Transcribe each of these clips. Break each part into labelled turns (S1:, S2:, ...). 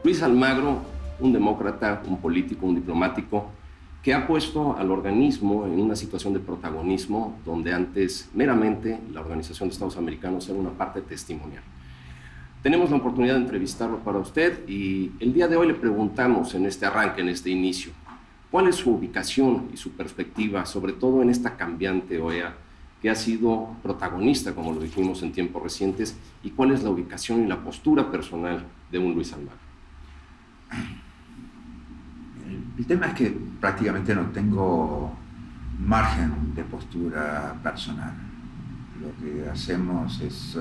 S1: Luis Almagro, un demócrata, un político, un diplomático, que ha puesto al organismo en una situación de protagonismo donde antes meramente la Organización de Estados Americanos era una parte testimonial. Tenemos la oportunidad de entrevistarlo para usted y el día de hoy le preguntamos en este arranque, en este inicio, ¿cuál es su ubicación y su perspectiva, sobre todo en esta cambiante OEA que ha sido protagonista, como lo dijimos en tiempos recientes, y cuál es la ubicación y la postura personal de un Luis Almagro?
S2: El tema es que prácticamente no tengo margen de postura personal. Lo que hacemos es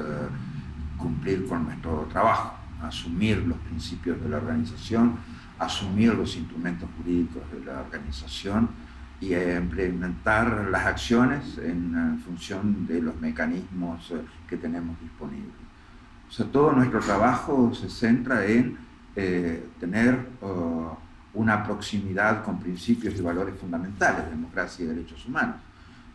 S2: cumplir con nuestro trabajo, asumir los principios de la organización, asumir los instrumentos jurídicos de la organización y implementar las acciones en función de los mecanismos que tenemos disponibles. O sea, todo nuestro trabajo se centra en tener una proximidad con principios y valores fundamentales, democracia y derechos humanos.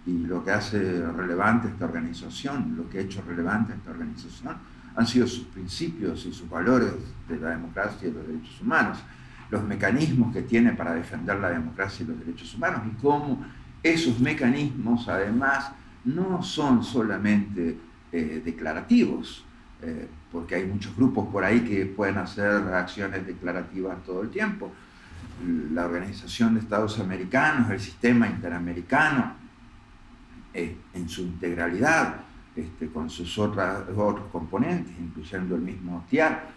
S2: Y lo que hace relevante esta organización, lo que ha hecho relevante esta organización, han sido sus principios y sus valores de la democracia y los derechos humanos, los mecanismos que tiene para defender la democracia y los derechos humanos, y cómo esos mecanismos, además, no son solamente declarativos, porque hay muchos grupos por ahí que pueden hacer acciones declarativas todo el tiempo. La Organización de Estados Americanos, el sistema interamericano, en su integralidad, con sus otros componentes, incluyendo el mismo TIAR,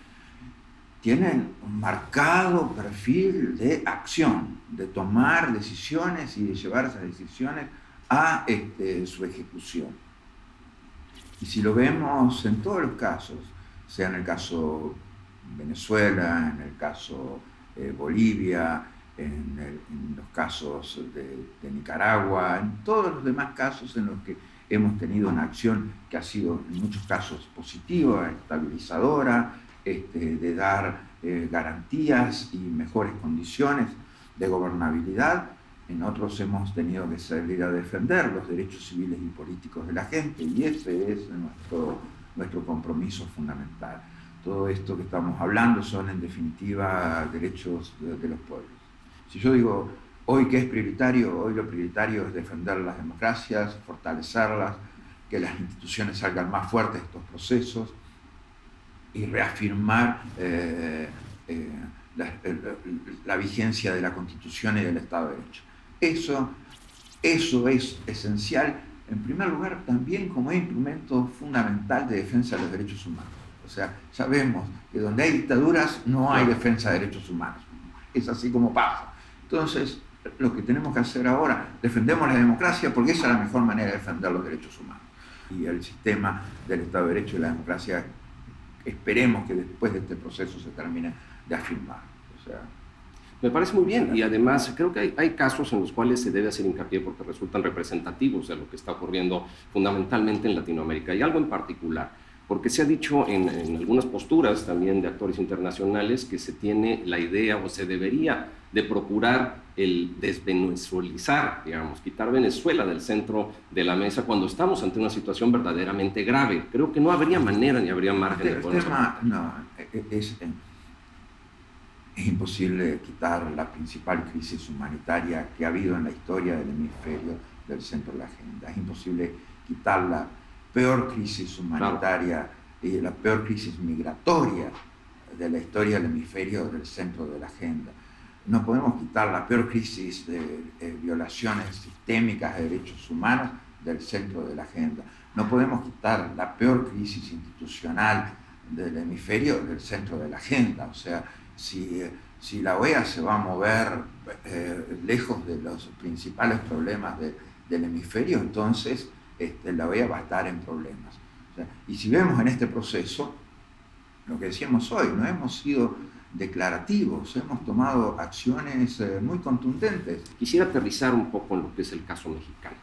S2: tienen un marcado perfil de acción, de tomar decisiones y de llevar esas decisiones a su ejecución. Y si lo vemos en todos los casos, sea en el caso Venezuela, en el caso Bolivia, en los casos de Nicaragua, en todos los demás casos en los que hemos tenido una acción que ha sido en muchos casos positiva, estabilizadora, de dar garantías y mejores condiciones de gobernabilidad. En otros hemos tenido que salir a defender los derechos civiles y políticos de la gente, y ese es nuestro compromiso fundamental. Todo esto que estamos hablando son, en definitiva, derechos de los pueblos. Si yo digo, hoy qué es prioritario, hoy lo prioritario es defender las democracias, fortalecerlas, que las instituciones salgan más fuertes de estos procesos y reafirmar la vigencia de la Constitución y del Estado de Derecho. Eso es esencial, en primer lugar, también como instrumento fundamental de defensa de los derechos humanos. O sea, sabemos que donde hay dictaduras no hay defensa de derechos humanos. Es así como pasa. Entonces, lo que tenemos que hacer ahora, defendemos la democracia porque esa es la mejor manera de defender los derechos humanos. Y el sistema del Estado de Derecho y la democracia, esperemos que después de este proceso se termine de afirmar. O sea,
S1: me parece muy bien, y además creo que hay casos en los cuales se debe hacer hincapié porque resultan representativos de lo que está ocurriendo fundamentalmente en Latinoamérica, y algo en particular, porque se ha dicho en algunas posturas también de actores internacionales que se tiene la idea o se debería de procurar el desvenezuelizar, digamos, quitar Venezuela del centro de la mesa cuando estamos ante una situación verdaderamente grave. Creo que no habría manera ni habría margen de poder.
S2: Es imposible quitar la principal crisis humanitaria que ha habido en la historia del hemisferio del centro de la agenda. Es imposible quitar la peor crisis humanitaria y la peor crisis migratoria de la historia del hemisferio del centro de la agenda. No podemos quitar la peor crisis de violaciones sistémicas de derechos humanos del centro de la agenda. No podemos quitar la peor crisis institucional del hemisferio del centro de la agenda. O sea, si la OEA se va a mover lejos de los principales problemas del hemisferio, entonces la OEA va a estar en problemas. O sea, y si vemos en este proceso, lo que decíamos hoy, no hemos sido declarativos, hemos tomado acciones muy contundentes.
S1: Quisiera aterrizar un poco en lo que es el caso mexicano.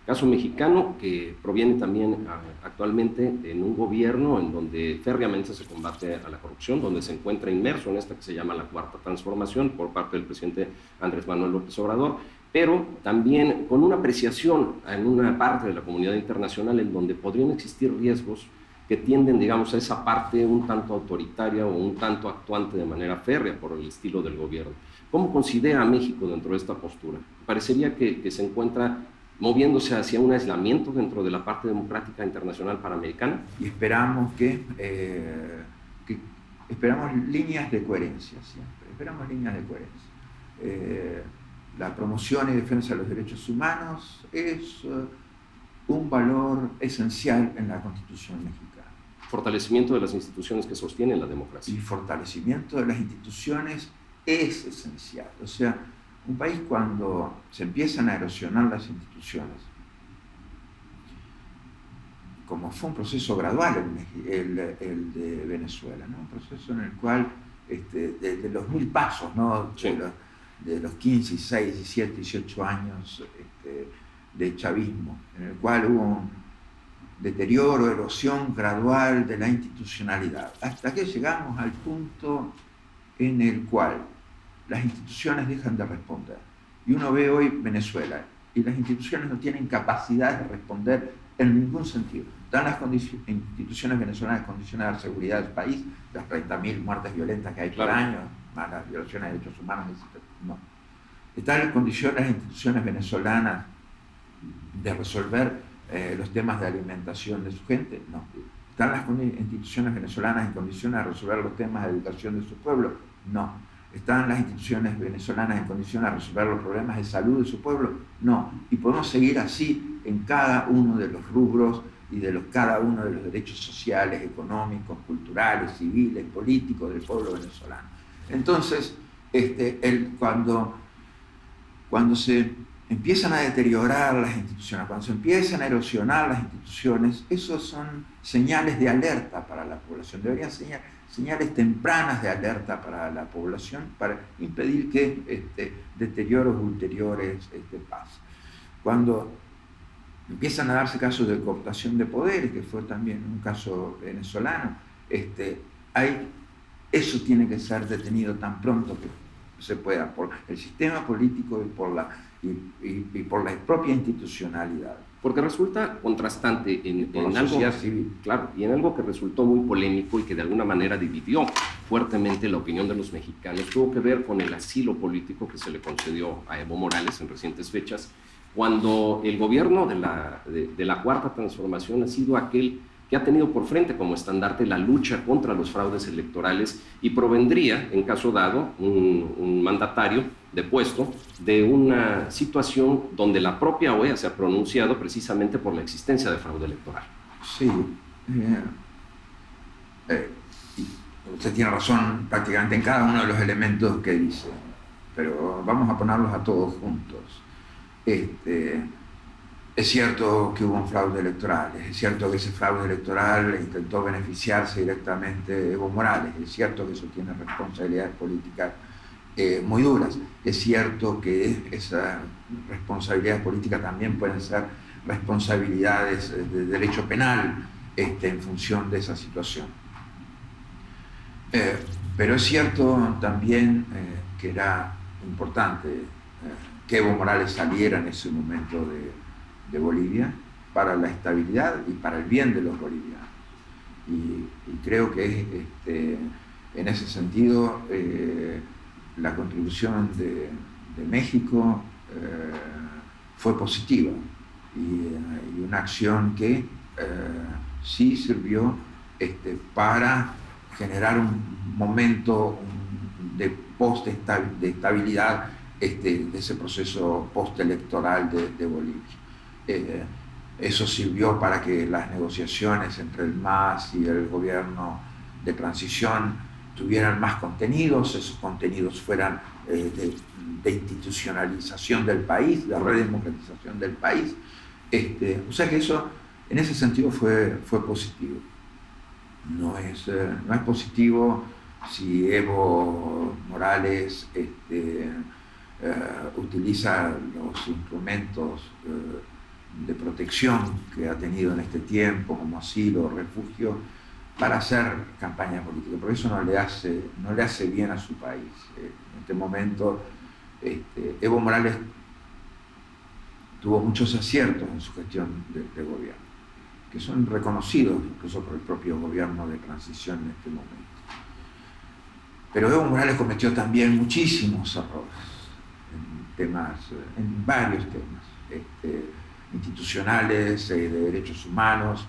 S1: Caso mexicano que proviene también actualmente en un gobierno en donde férreamente se combate a la corrupción, donde se encuentra inmerso en esta que se llama la Cuarta Transformación por parte del presidente Andrés Manuel López Obrador, pero también con una apreciación en una parte de la comunidad internacional en donde podrían existir riesgos que tienden, digamos, a esa parte un tanto autoritaria o un tanto actuante de manera férrea por el estilo del gobierno. ¿Cómo considera a México dentro de esta postura? Parecería que se encuentra moviéndose hacia un aislamiento dentro de la parte democrática internacional panamericana.
S2: Y esperamos esperamos líneas de coherencia siempre, esperamos líneas de coherencia. La promoción y defensa de los derechos humanos es un valor esencial en la Constitución mexicana.
S1: Fortalecimiento de las instituciones que sostienen la democracia.
S2: Y fortalecimiento de las instituciones es esencial. O sea, un país cuando se empiezan a erosionar las instituciones, como fue un proceso gradual el de Venezuela, ¿no? Un proceso en el cual, de los 1000 pasos, ¿no?
S1: Sí.
S2: De los 15, 16, 17, 18 años de chavismo, en el cual hubo un deterioro, erosión gradual de la institucionalidad, hasta que llegamos al punto en el cual las instituciones dejan de responder. Y uno ve hoy Venezuela, y las instituciones no tienen capacidad de responder en ningún sentido. Están las instituciones venezolanas condicionadas de seguridad del país, las 30.000 muertes violentas que hay por año, más las violaciones de derechos humanos, etc. No. Están las condiciones de las instituciones venezolanas de resolver los temas de alimentación de su gente, no. ¿Están las instituciones venezolanas en condiciones de resolver los temas de educación de su pueblo? No. ¿Están las instituciones venezolanas en condiciones de resolver los problemas de salud de su pueblo? No. Y podemos seguir así en cada uno de los rubros y cada uno de los derechos sociales, económicos, culturales, civiles, políticos del pueblo venezolano. Entonces, cuando se empiezan a deteriorar las instituciones, cuando se empiezan a erosionar las instituciones, esos son señales de alerta para la población. Deberían ser señales tempranas de alerta para la población para impedir que deterioros ulteriores pasen. Cuando empiezan a darse casos de cooptación de poderes, que fue también un caso venezolano, eso tiene que ser detenido tan pronto que se pueda, por el sistema político y por la propia institucionalidad.
S1: Porque resulta contrastante en algo, claro, y en algo que resultó muy polémico y que de alguna manera dividió fuertemente la opinión de los mexicanos, tuvo que ver con el asilo político que se le concedió a Evo Morales en recientes fechas, cuando el gobierno de la Cuarta Transformación ha sido aquel que ha tenido por frente como estandarte la lucha contra los fraudes electorales y provendría, en caso dado, un mandatario depuesto de una situación donde la propia OEA se ha pronunciado precisamente por la existencia de fraude electoral.
S2: Sí, usted tiene razón prácticamente en cada uno de los elementos que dice, pero vamos a ponerlos a todos juntos. Es cierto que hubo un fraude electoral, es cierto que ese fraude electoral intentó beneficiarse directamente de Evo Morales, es cierto que eso tiene responsabilidades políticas muy duras, es cierto que esas responsabilidades políticas también pueden ser responsabilidades de derecho penal en función de esa situación. Pero es cierto también que era importante que Evo Morales saliera en ese momento de Bolivia para la estabilidad y para el bien de los bolivianos. Y creo que en ese sentido la contribución de México fue positiva y una acción que sí sirvió para generar un momento de estabilidad de ese proceso postelectoral de Bolivia. Eso sirvió para que las negociaciones entre el MAS y el gobierno de transición tuvieran más contenidos, esos contenidos fueran de institucionalización del país, de redemocratización del país. O sea que eso, en ese sentido, fue positivo. No es positivo si Evo Morales utiliza los instrumentos de protección que ha tenido en este tiempo, como asilo, refugio, para hacer campaña política, porque eso no le hace bien a su país. En este momento, Evo Morales tuvo muchos aciertos en su gestión de gobierno, que son reconocidos incluso por el propio gobierno de transición en este momento. Pero Evo Morales cometió también muchísimos errores en varios temas institucionales, de derechos humanos.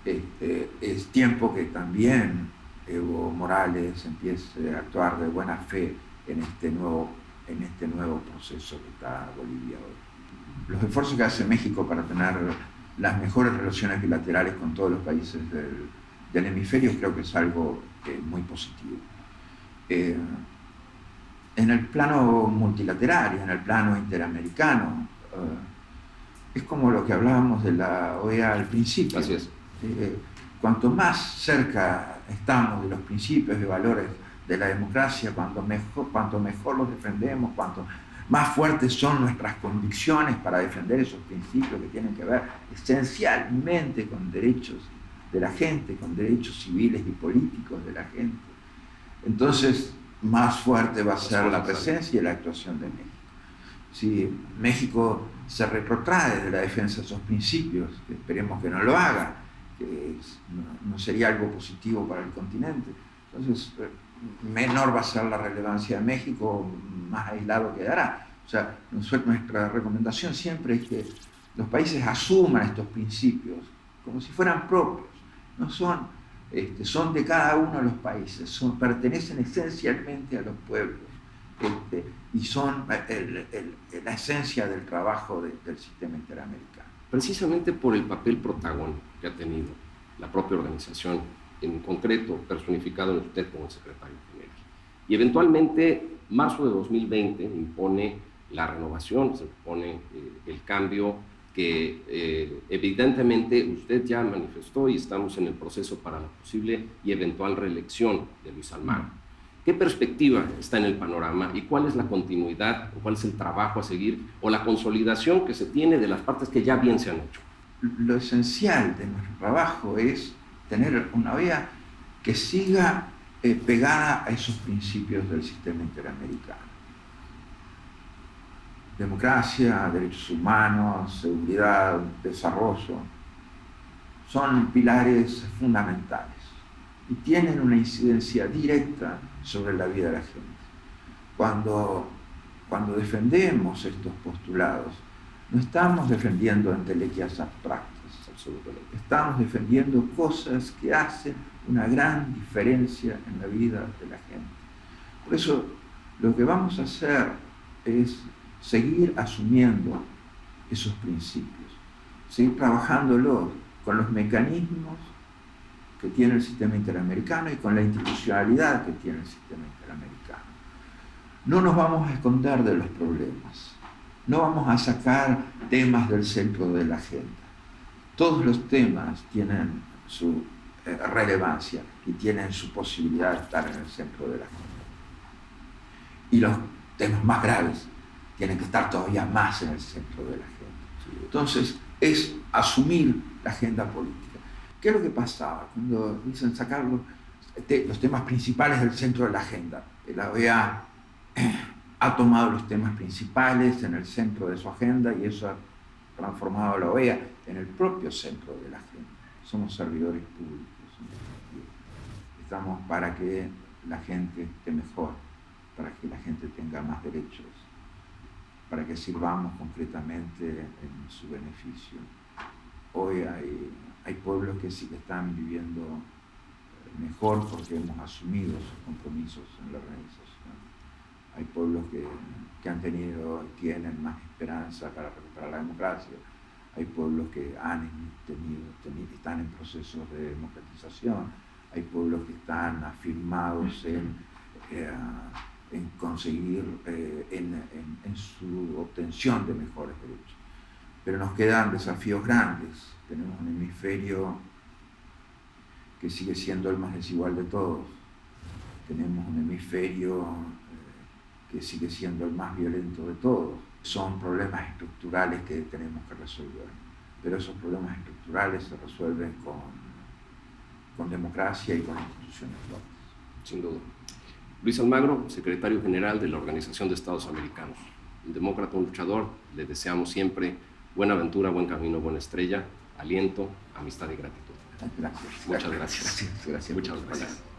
S2: Es tiempo que también Evo Morales empiece a actuar de buena fe en este nuevo proceso que está Bolivia hoy. Los esfuerzos que hace México para tener las mejores relaciones bilaterales con todos los países del hemisferio creo que es algo muy positivo. En el plano multilateral y en el plano interamericano, es como lo que hablábamos de la OEA al principio.
S1: Así es.
S2: Cuanto más cerca estamos de los principios y valores de la democracia, cuanto mejor los defendemos, cuanto más fuertes son nuestras convicciones para defender esos principios que tienen que ver esencialmente con derechos de la gente, con derechos civiles y políticos de la gente. Entonces, más fuerte va a ser la presencia y la actuación de México. Si México se retrotrae de la defensa de esos principios, que esperemos que no lo haga, que no sería algo positivo para el continente, entonces menor va a ser la relevancia de México, más aislado quedará. O sea, nuestra recomendación siempre es que los países asuman estos principios como si fueran propios, no son, son de cada uno de los países, pertenecen esencialmente a los pueblos y son la esencia del trabajo del sistema interamericano.
S1: Precisamente por el papel protagónico que ha tenido la propia organización, en concreto personificado en usted como secretario general. Y eventualmente, marzo de 2020 impone la renovación, se impone el cambio que evidentemente usted ya manifestó y estamos en el proceso para la posible y eventual reelección de Luis Almagro. ¿Qué perspectiva está en el panorama y cuál es la continuidad o cuál es el trabajo a seguir o la consolidación que se tiene de las partes que ya bien se han hecho?
S2: Lo esencial de nuestro trabajo es tener una vía que siga pegada a esos principios del sistema interamericano. Democracia, derechos humanos, seguridad, desarrollo, son pilares fundamentales y tienen una incidencia directa sobre la vida de la gente. Cuando defendemos estos postulados, no estamos defendiendo entelequias abstractas, absolutamente. Estamos defendiendo cosas que hacen una gran diferencia en la vida de la gente. Por eso, lo que vamos a hacer es seguir asumiendo esos principios, seguir trabajándolos con los mecanismos que tiene el sistema interamericano y con la institucionalidad que tiene el sistema interamericano. No nos vamos a esconder de los problemas, no vamos a sacar temas del centro de la agenda. Todos los temas tienen su relevancia y tienen su posibilidad de estar en el centro de la agenda. Y los temas más graves tienen que estar todavía más en el centro de la agenda. Entonces, es asumir la agenda política. ¿Qué es lo que pasaba cuando dicen sacar los temas principales del centro de la agenda? La OEA ha tomado los temas principales en el centro de su agenda y eso ha transformado a la OEA en el propio centro de la agenda. Somos servidores públicos. Estamos para que la gente esté mejor, para que la gente tenga más derechos, para que sirvamos concretamente en su beneficio. Hoy hay pueblos que sí que están viviendo mejor porque hemos asumido sus compromisos en la organización. Hay pueblos que han tenido y tienen más esperanza para recuperar la democracia. Hay pueblos que están en procesos de democratización. Hay pueblos que están afirmados en conseguir, en su obtención de mejores derechos. Pero nos quedan desafíos grandes. Tenemos un hemisferio que sigue siendo el más desigual de todos. Tenemos un hemisferio que sigue siendo el más violento de todos. Son problemas estructurales que tenemos que resolver. Pero esos problemas estructurales se resuelven con democracia y con instituciones fuertes.
S1: Sin duda. Luis Almagro, secretario general de la Organización de Estados Americanos. Un demócrata, un luchador, le deseamos siempre buena aventura, buen camino, buena estrella aliento, amistad y gratitud.
S2: Gracias.
S1: Muchas gracias.
S2: Gracias.
S1: Muchas gracias.